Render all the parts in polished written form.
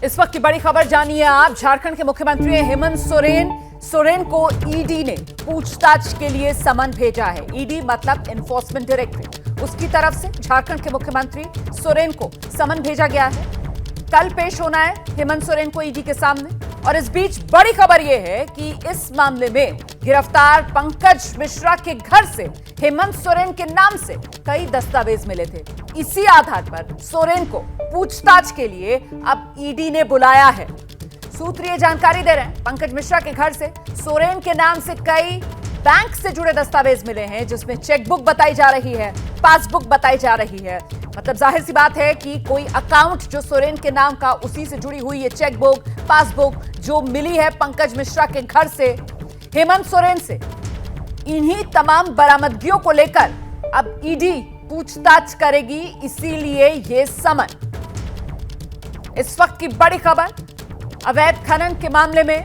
इस वक्त की बड़ी खबर जानिए आप। झारखंड के मुख्यमंत्री हेमंत सोरेन को ईडी ने पूछताछ के लिए समन भेजा है। ईडी मतलब एनफोर्समेंट डायरेक्टरेट, उसकी तरफ से झारखंड के मुख्यमंत्री सोरेन को समन भेजा गया है। कल पेश होना है हेमंत सोरेन को ईडी के सामने। और इस बीच बड़ी खबर यह है कि इस मामले में गिरफ्तार पंकज मिश्रा के घर से हेमंत सोरेन के नाम से कई दस्तावेज मिले थे। इसी आधार पर सोरेन को पूछताछ के लिए अब ईडी ने बुलाया है। सूत्र ये जानकारी दे रहे हैं, पंकज मिश्रा के घर से सोरेन के नाम से कई बैंक से जुड़े दस्तावेज मिले हैं, जिसमें चेकबुक बताई जा रही है, पासबुक बताई जा रही है। मतलब जाहिर सी बात है कि कोई अकाउंट जो सोरेन के नाम का, उसी से जुड़ी हुई ये चेकबुक, पासबुक जो मिली है पंकज मिश्रा के घर से हेमंत सोरेन से, इन्हीं तमाम बरामदगियों को लेकर अब ईडी पूछताछ करेगी। इसीलिए ये समन। इस वक्त की बड़ी खबर, अवैध खनन के मामले में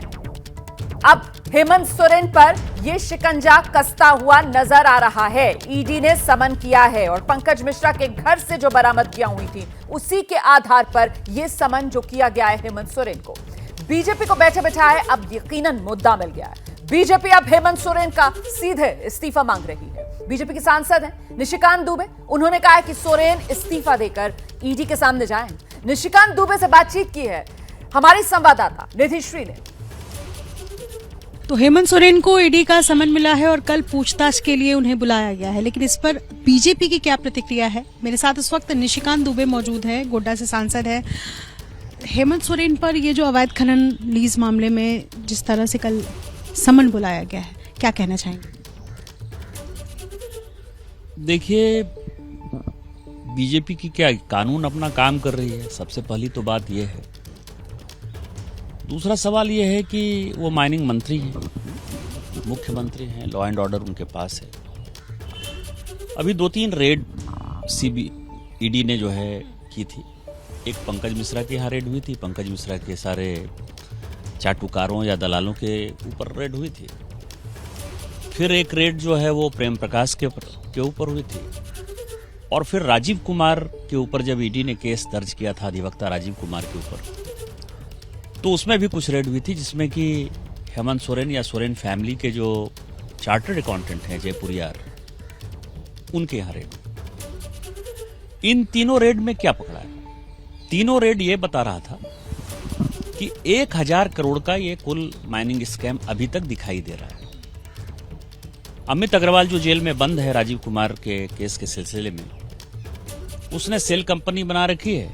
अब हेमंत सोरेन पर यह शिकंजा कसता हुआ नजर आ रहा है। ईडी ने समन किया है और पंकज मिश्रा के घर से जो बरामदगियां हुई थी, उसी के आधार पर यह समन जो किया गया है हेमंत सोरेन को। बीजेपी को बैठे बैठाए अब यकीनन मुद्दा मिल गया है। बीजेपी अब हेमंत सोरेन का सीधे इस्तीफा मांग रही है। बीजेपी के सांसद हैं निशिकांत दुबे, उन्होंने कहा है कि सोरेन इस्तीफा देकर ईडी के सामने जाएं। निशिकांत दुबे से बातचीत की है हमारी संवाददाता निधि श्री ने। तो हेमंत सोरेन को ईडी का समन मिला है और कल पूछताछ के लिए उन्हें बुलाया गया है, लेकिन इस पर बीजेपी की क्या प्रतिक्रिया है? मेरे साथ इस वक्त निशिकांत दुबे मौजूद है, गोड्डा से सांसद है। हेमंत सोरेन पर ये जो अवैध खनन लीज मामले में जिस तरह से कल समन बुलाया गया है, क्या कहना चाहेंगे? देखिए, बीजेपी की क्या, कानून अपना काम कर रही है, सबसे पहली तो बात यह है। दूसरा सवाल यह है कि वो माइनिंग मंत्री हैं, मुख्यमंत्री हैं, लॉ एंड ऑर्डर उनके पास है। अभी 2-3 रेड ईडी ने जो है की थी। एक पंकज मिश्रा के यहाँ रेड हुई थी, पंकज मिश्रा के सारे चाटुकारों या दलालों के ऊपर रेड हुई थी। फिर एक रेड जो है वो प्रेम प्रकाश के ऊपर हुई थी। और फिर राजीव कुमार के ऊपर जब ईडी ने केस दर्ज किया था, अधिवक्ता राजीव कुमार के ऊपर, तो उसमें भी कुछ रेड हुई थी, जिसमें कि हेमंत सोरेन या सोरेन फैमिली के जो चार्टर्ड अकाउंटेंट हैं जयपुरियार, उनके यहाँ रेड। इन तीनों रेड में क्या पकड़ा है? तीनों रेड ये बता रहा था कि 1000 करोड़ का ये कुल माइनिंग स्कैम अभी तक दिखाई दे रहा है। अमित अग्रवाल जो जेल में बंद है राजीव कुमार के केस के सिलसिले में, उसने सेल कंपनी बना रखी है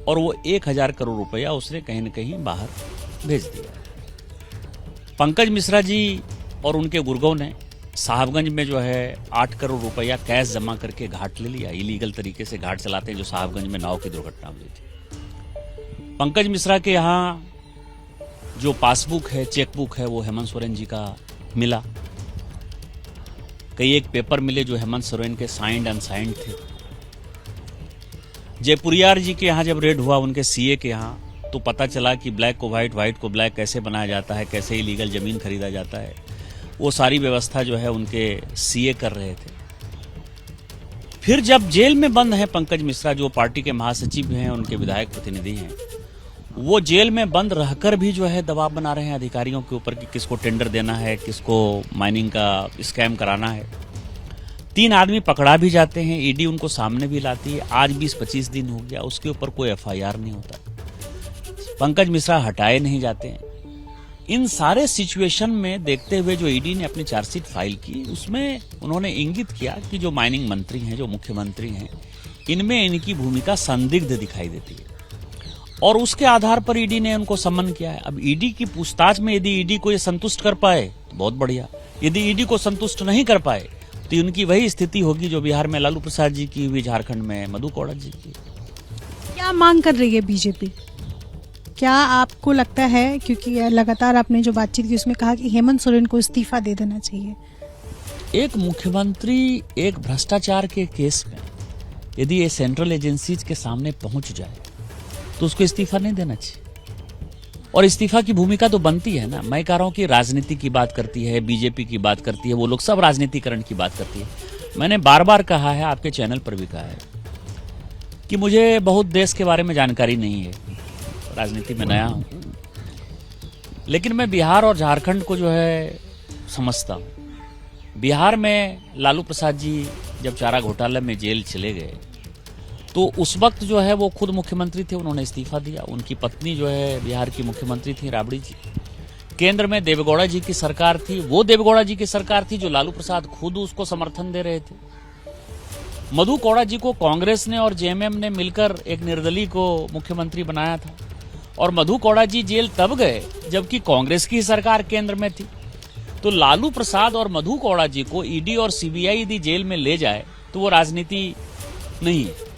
और वो 1000 करोड़ रुपया उसने कहीं न कहीं बाहर भेज दिया। पंकज मिश्रा जी और उनके गुर्गों ने साहबगंज में जो है 8 करोड़ रुपया कैश जमा करके घाट ले लिया। इलीगल तरीके से घाट चलाते हैं, जो साहबगंज में नाव की दुर्घटना हुई थी। पंकज मिश्रा के यहाँ जो पासबुक है, चेकबुक है, वो हेमंत सोरेन जी का मिला। कई एक पेपर मिले जो हेमंत सोरेन के साइंड अनसाइंड थे। जयपुरियार जी के यहाँ जब रेड हुआ, उनके सीए के यहाँ, तो पता चला कि ब्लैक को व्हाइट, व्हाइट को ब्लैक कैसे बनाया जाता है, कैसे इलीगल जमीन खरीदा जाता है, वो सारी व्यवस्था जो है उनके सीए कर रहे थे। फिर जब जेल में बंद है पंकज मिश्रा, जो पार्टी के महासचिव हैं, उनके विधायक प्रतिनिधि हैं, वो जेल में बंद रहकर भी जो है दबाव बना रहे हैं अधिकारियों के ऊपर कि किसको टेंडर देना है, किसको माइनिंग का स्कैम कराना है। 3 आदमी पकड़ा भी जाते हैं, ईडी उनको सामने भी लाती है। आज 20-25 दिन हो गया, उसके ऊपर कोई एफआईआर नहीं होता। पंकज मिश्रा हटाए नहीं जाते हैं। इन सारे सिचुएशन में देखते हुए जो ईडी ने अपनी चार्जशीट फाइल की, उसमें उन्होंने इंगित किया कि जो माइनिंग मंत्री हैं, जो मुख्यमंत्री हैं, इनमें इनकी भूमिका संदिग्ध दिखाई देती है और उसके आधार पर ईडी ने उनको समन किया है। अब ईडी की पूछताछ में यदि ईडी को ये संतुष्ट कर पाए तो बहुत बढ़िया, यदि ईडी को संतुष्ट नहीं कर पाए तो उनकी वही स्थिति होगी जो बिहार में लालू प्रसाद जी की हुई, झारखंड में मधु कौड़ा जी की। क्या मांग कर रही है बीजेपी? क्या आपको लगता है, क्योंकि लगातार आपने जो बातचीत की उसमें कहा कि हेमंत सोरेन को इस्तीफा दे देना चाहिए, एक मुख्यमंत्री एक भ्रष्टाचार के केस में यदि ये सेंट्रल एजेंसीज के सामने पहुंच जाए तो उसको इस्तीफा नहीं देना चाहिए। और इस्तीफा की भूमिका तो बनती है ना। मैं कह रहा हूं कि राजनीति की बात करती है, बीजेपी की बात करती है, वो लोग सब राजनीतिकरण की बात करती है। मैंने बार बार कहा है, आपके चैनल पर भी कहा है कि मुझे बहुत देश के बारे में जानकारी नहीं है। राजनीति में नया हूँ, लेकिन मैं बिहार और झारखंड को जो है समझता हूँ। बिहार में लालू प्रसाद जी जब चारा घोटाला में जेल चले गए तो उस वक्त जो है वो खुद मुख्यमंत्री थे, उन्होंने इस्तीफा दिया। उनकी पत्नी जो है बिहार की मुख्यमंत्री थी, राबड़ी जी। केंद्र में देवेगौड़ा जी की सरकार थी, वो देवेगौड़ा जी की सरकार थी जो लालू प्रसाद खुद उसको समर्थन दे रहे थे। मधु कौड़ा जी को कांग्रेस ने और जेएमएम ने मिलकर एक निर्दलीय को मुख्यमंत्री बनाया था, और मधु कौड़ा जी जेल तब गए जबकि कांग्रेस की सरकार केंद्र में थी। तो लालू प्रसाद और मधु कौड़ा जी को ईडी और सीबीआई यदि जेल में ले जाए तो वो राजनीति नहीं है।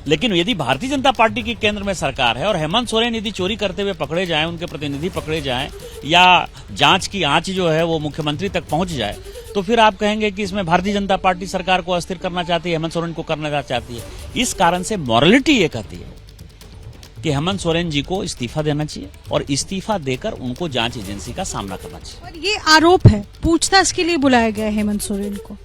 लेकिन यदि भारतीय जनता पार्टी की केंद्र में सरकार है और हेमंत सोरेन यदि चोरी करते हुए पकड़े जाएं, उनके प्रतिनिधि पकड़े जाएं, या जांच की आंच जो है वो मुख्यमंत्री तक पहुंच जाए, तो फिर आप कहेंगे कि इसमें भारतीय जनता पार्टी सरकार को अस्थिर करना चाहती है, हेमंत सोरेन को करना चाहती है। इस कारण से मॉरलिटी ये कहती है कि हेमंत सोरेन जी को इस्तीफा देना चाहिए और इस्तीफा देकर उनको जांच एजेंसी का सामना करना चाहिए। और ये आरोप है, पूछताछ के लिए बुलाया गया है हेमंत सोरेन को,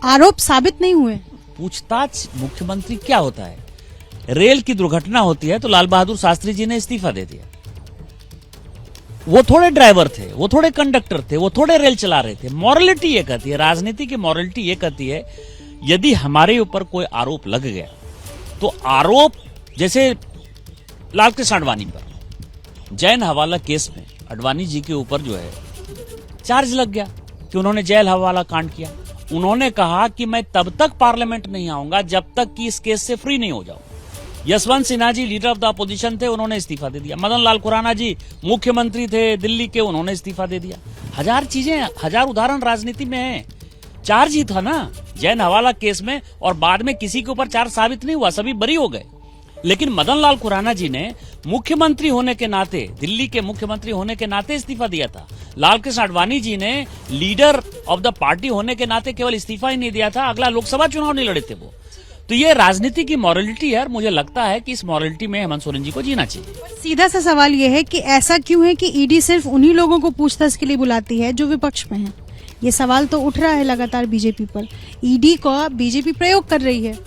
आरोप साबित नहीं हुए। पूछताछ मुख्यमंत्री क्या होता है? रेल की दुर्घटना होती है तो लाल बहादुर शास्त्री जी ने इस्तीफा दे दिया। वो थोड़े ड्राइवर थे, वो थोड़े कंडक्टर थे, वो थोड़े रेल चला रहे थे। मॉरलिटी ये कहती है, राजनीति की मॉरलिटी ये कहती है, यदि हमारे ऊपर कोई आरोप लग गया तो आरोप, जैसे लालकृष्ण आडवाणी पर जैन हवाला केस में आडवाणी जी के ऊपर जो है चार्ज लग गया कि उन्होंने जैन हवाला कांड किया। उन्होंने कहा कि मैं तब तक पार्लियामेंट नहीं आऊंगा जब तक कि इस केस से फ्री नहीं हो जाऊं। Yashwant Sinha ji leader of the opposition थे, उन्होंने इस्तीफा दे दिया। मदन लाल खुराना जी मुख्यमंत्री थे दिल्ली के, उन्होंने इस्तीफा दे दिया। हजार चीजें, हजार उदाहरण राजनीति में है। चार्ज ही था ना जैन हवाला केस में, और बाद में किसी के ऊपर चार्ज साबित नहीं हुआ, सभी बरी हो गए। लेकिन मदन लाल खुराना जी ने मुख्यमंत्री होने के नाते, दिल्ली के मुख्यमंत्री होने के नाते इस्तीफा दिया था। लालकृष्ण आडवाणी जी ने लीडर ऑफ द पार्टी होने के नाते केवल इस्तीफा ही नहीं दिया था, अगला लोकसभा चुनाव नहीं लड़े थे वो। तो ये राजनीति की मॉरलिटी है, और मुझे लगता है कि इस मॉरलिटी में हेमंत सोरेन जी को जीना चाहिए। सीधा सा सवाल ये है कि ऐसा क्यों है कि ईडी सिर्फ उन्हीं लोगों को पूछताछ के लिए बुलाती है जो विपक्ष में है? ये सवाल तो उठ रहा है लगातार बीजेपी पर। ईडी को बीजेपी प्रयोग कर रही है।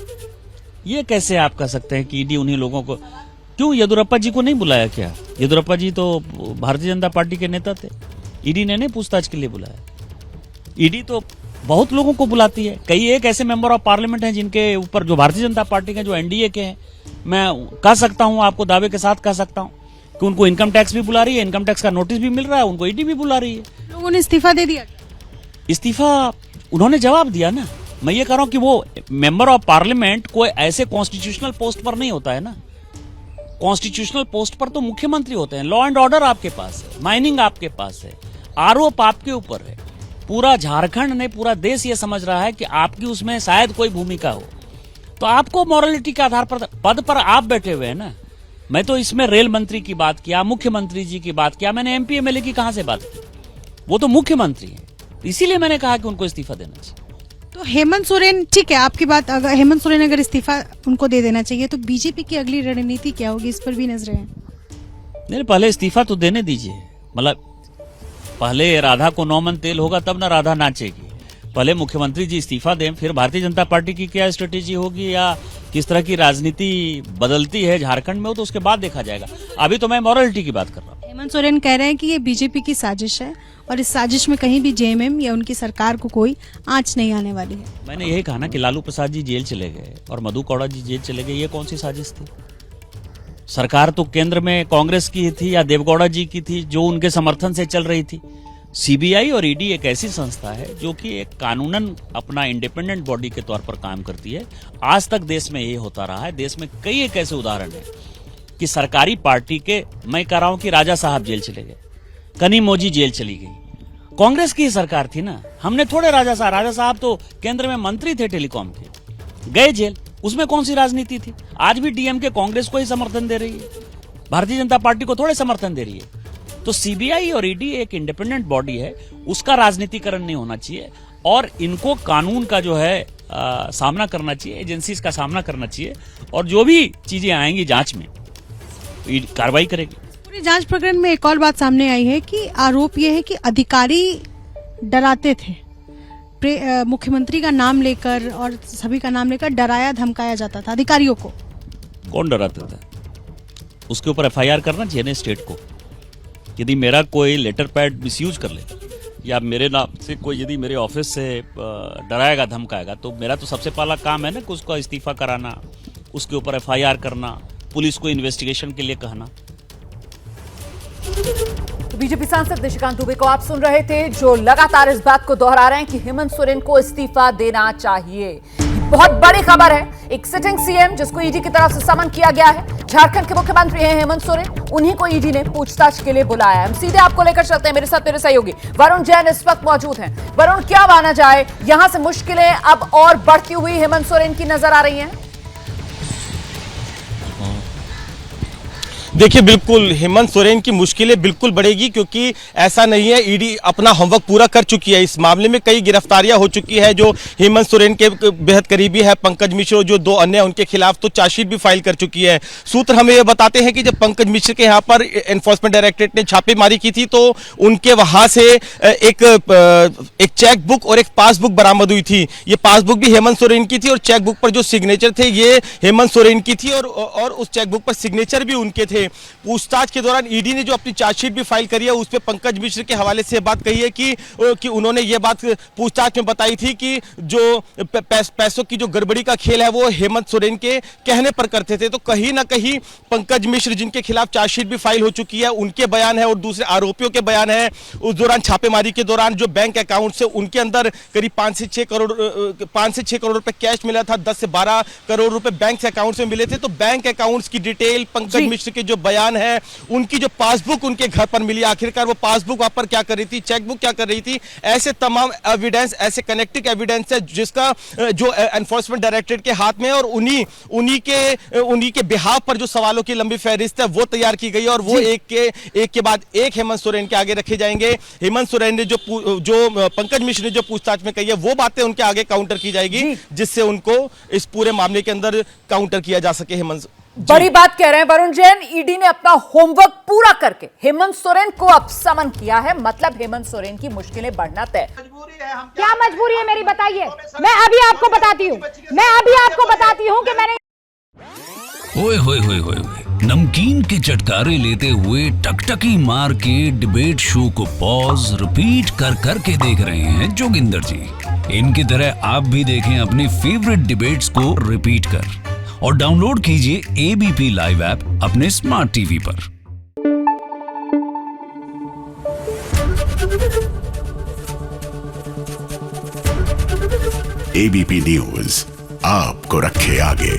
ये कैसे आप कह सकते हैं कि ईडी उन्हीं लोगों को? क्यों येदियुरप्पा जी को नहीं बुलाया क्या? येदियुरप्पा जी तो भारतीय जनता पार्टी के नेता थे, ईडी ने नहीं पूछताछ के लिए बुलाया। ईडी तो बहुत लोगों को बुलाती है। कई एक ऐसे मेंबर ऑफ पार्लियामेंट हैं जिनके ऊपर, जो भारतीय जनता पार्टी के, जो एनडीए के हैं, मैं कह सकता हूं, आपको दावे के साथ कह सकता हूं कि उनको इनकम टैक्स भी बुला रही है, इनकम टैक्स का नोटिस भी मिल रहा है, उनको ईडी भी बुला रही है। लोगों ने इस्तीफा दे दिया। इस्तीफा उन्होंने जवाब दिया ना। मैं ये कह रहा हूं कि वो मेंबर ऑफ पार्लियामेंट कोई ऐसे कॉन्स्टिट्यूशनल पोस्ट पर नहीं होता है ना। कॉन्स्टिट्यूशनल पोस्ट पर तो मुख्यमंत्री होते हैं। लॉ एंड ऑर्डर आपके पास है, माइनिंग आपके पास है, आरोप आपके ऊपर है। पूरा झारखंड ने, पूरा देश ये समझ रहा है कि आपकी उसमें शायद कोई भूमिका हो, तो आपको मॉरलिटी के आधार पर पद पर आप बैठे हुए हैं ना। मैं तो इसमें रेल मंत्री की बात किया, मुख्यमंत्री जी की बात किया, मैंने एमपी एमएलए की कहां से बात की? वो तो मुख्यमंत्री है, इसीलिए मैंने कहा कि उनको इस्तीफा देना चाहिए। तो हेमंत सोरेन, ठीक है आपकी बात, अगर हेमंत सोरेन अगर इस्तीफा उनको दे देना चाहिए तो बीजेपी की अगली रणनीति क्या होगी, इस पर भी नजरें हैं। नहीं, पहले इस्तीफा तो देने दीजिए। मतलब पहले राधा को 9 मन तेल होगा तब ना राधा नाचेगी। पहले मुख्यमंत्री जी इस्तीफा दें, फिर भारतीय जनता पार्टी की क्या स्ट्रेटेजी होगी या किस तरह की राजनीति बदलती है झारखंड में, वो तो उसके बाद देखा जाएगा। अभी तो मैं मॉरलिटी की बात कर रहा हूँ। हेमंत सोरेन कह रहे हैं कि ये बीजेपी की साजिश है और इस साजिश में कहीं भी जेएमएम या उनकी सरकार को कोई आंच नहीं आने वाली है। मैंने यही कहा ना कि लालू प्रसाद जी जेल चले गए और मधु कौड़ा जी जेल चले गए, ये कौन सी साजिश थी? सरकार तो केंद्र में कांग्रेस की थी या देवगौड़ा जी की थी, जो उनके समर्थन से चल रही थी। सीबीआई और ईडी एक ऐसी संस्था है जो कि एक कानूनन अपना इंडिपेंडेंट बॉडी के तौर पर काम करती है। आज तक देश में ये होता रहा है। देश में कई एक ऐसे उदाहरण है कि सरकारी पार्टी के, मैं कह रहा हूं कि राजा साहब जेल चले गए, कनीमोजी जेल चली गई, कांग्रेस की सरकार थी ना। हमने थोड़े राजा साहब तो केंद्र में मंत्री थे टेलीकॉम के, गए जेल, उसमें कौन सी राजनीति थी? आज भी डीएमके कांग्रेस को ही समर्थन दे रही है, भारतीय जनता पार्टी को थोड़े समर्थन दे रही है। तो सीबीआई और ईडी एक इंडिपेंडेंट बॉडी है, उसका राजनीतिकरण नहीं होना चाहिए और इनको कानून का जो है सामना करना चाहिए, एजेंसीज का सामना करना चाहिए, और जो भी चीजें आएंगी जांच में कार्रवाई करेगी। पूरे जांच प्रकरण में एक और बात सामने आई है कि आरोप यह है कि अधिकारी डराते थे, मुख्यमंत्री का नाम लेकर और सभी का नाम लेकर डराया धमकाया जाता था अधिकारियों को। कौन डराता था? उसके ऊपर एफआईआर करना चाहिए ना स्टेट को। यदि मेरा कोई लेटर पैड मिसयूज कर ले या मेरे नाम से कोई यदि मेरे ऑफिस से डराएगा धमकाएगा, तो मेरा तो सबसे पहला काम है ना कि उसका इस्तीफा कराना, उसके ऊपर एफआईआर करना, पुलिस को इन्वेस्टिगेशन के लिए कहना। बीजेपी सांसद निशिकांत दुबे को आप सुन रहे थे, जो लगातार इस बात को दोहरा रहे हैं कि हेमंत सोरेन को इस्तीफा देना चाहिए। बहुत बड़ी खबर है, एक सिटिंग सीएम जिसको ईडी की तरफ से समन किया गया है, झारखंड के मुख्यमंत्री हैं हेमंत सोरेन, उन्हीं को ईडी ने पूछताछ के लिए बुलाया है। हम सीधे आपको लेकर चलते हैं, मेरे साथ मेरे सहयोगी वरुण जैन इस वक्त मौजूद हैं। वरुण, क्या माना जाए, यहां से मुश्किलें अब और बढ़ती हुई हेमंत सोरेन की नजर आ रही हैं? देखिए, बिल्कुल हेमंत सोरेन की मुश्किलें बिल्कुल बढ़ेगी, क्योंकि ऐसा नहीं है, ईडी अपना होमवर्क पूरा कर चुकी है। इस मामले में कई गिरफ्तारियां हो चुकी है। जो हेमंत सोरेन के बेहद करीबी है पंकज मिश्र, जो 2 अन्य उनके खिलाफ तो चार्जशीट भी फाइल कर चुकी है। सूत्र हमें ये बताते हैं कि जब पंकज मिश्र के यहाँ पर एनफोर्समेंट डायरेक्टरेट ने छापेमारी की थी, तो उनके वहां से एक चेकबुक और एक पासबुक बरामद हुई थी। ये पासबुक भी हेमंत सोरेन की थी और चेकबुक पर जो सिग्नेचर थे ये हेमंत सोरेन की थी, और उस चेकबुक पर सिग्नेचर भी उनके थे। पूछताछ के दौरान ईडी ने जो अपनी चार्जशीट भी फाइल करी है, उस पे पंकज मिश्र के हवाले से बात कही है कि उन्होंने ये बात पूछताछ में बताई थी कि जो पैसों की जो गड़बड़ी का खेल है वो हेमंत सोरेन के कहने पर करते थे। तो कहीं ना कहीं पंकज मिश्र, जिनके खिलाफ चार्जशीट भी फाइल हो चुकी है, उनके बयान है और दूसरे आरोपियों के बयान है। उस दौरान छापेमारी के दौरान जो बैंक अकाउंट से उनके अंदर करीब 5 से 6 करोड़ रुपए कैश मिला था, 10 से 12 करोड़ रुपए बैंक अकाउंट से मिले थे। तो बैंक अकाउंट्स की डिटेल, पंकज मिश्र के जो बयान है, उनकी जो पासबुक उनके घर पर मिली, आखिरकार वो पासबुक वहां पर क्या कर रही थी, चेकबुक क्या कर रही थी, ऐसे तमाम एविडेंस, ऐसे कनेक्टिंग एविडेंस है जिसका जो एनफोर्समेंट डायरेक्टरेट के हाथ में है, और उन्हीं के बिहाफ पर जो सवालों की लंबी फहरिस्त है वो तैयार की गई है, और वो एक के बाद एक हेमंत सोरेन के आगे रखे जाएंगे। हेमंत सोरेन ने जो पंकज मिश्र ने जो पूछताछ में कही है, वो बातें उनके आगे काउंटर की जाएगी, जिससे उनको इस पूरे मामले के अंदर काउंटर किया जा सके। हेमंत बड़ी बात कह रहे हैं वरुण जैन, ईडी ने अपना होमवर्क पूरा करके हेमंत सोरेन को अब समन किया है, मतलब हेमंत सोरेन की मुश्किलें बढ़ना तय। क्या मजबूरी है मेरी, बताइए। मैं अभी आपको बताती हूँ कि मैंने ओए होए होए होए नमकीन के चटकारे लेते हुए टकटकी मार के डिबेट शो को पॉज रिपीट कर करके देख रहे हैं जोगिंदर जी। इनकी तरह आप भी देखें अपने फेवरेट डिबेट्स को रिपीट कर, और डाउनलोड कीजिए एबीपी लाइव ऐप अपने स्मार्ट टीवी पर। एबीपी न्यूज आपको रखे आगे।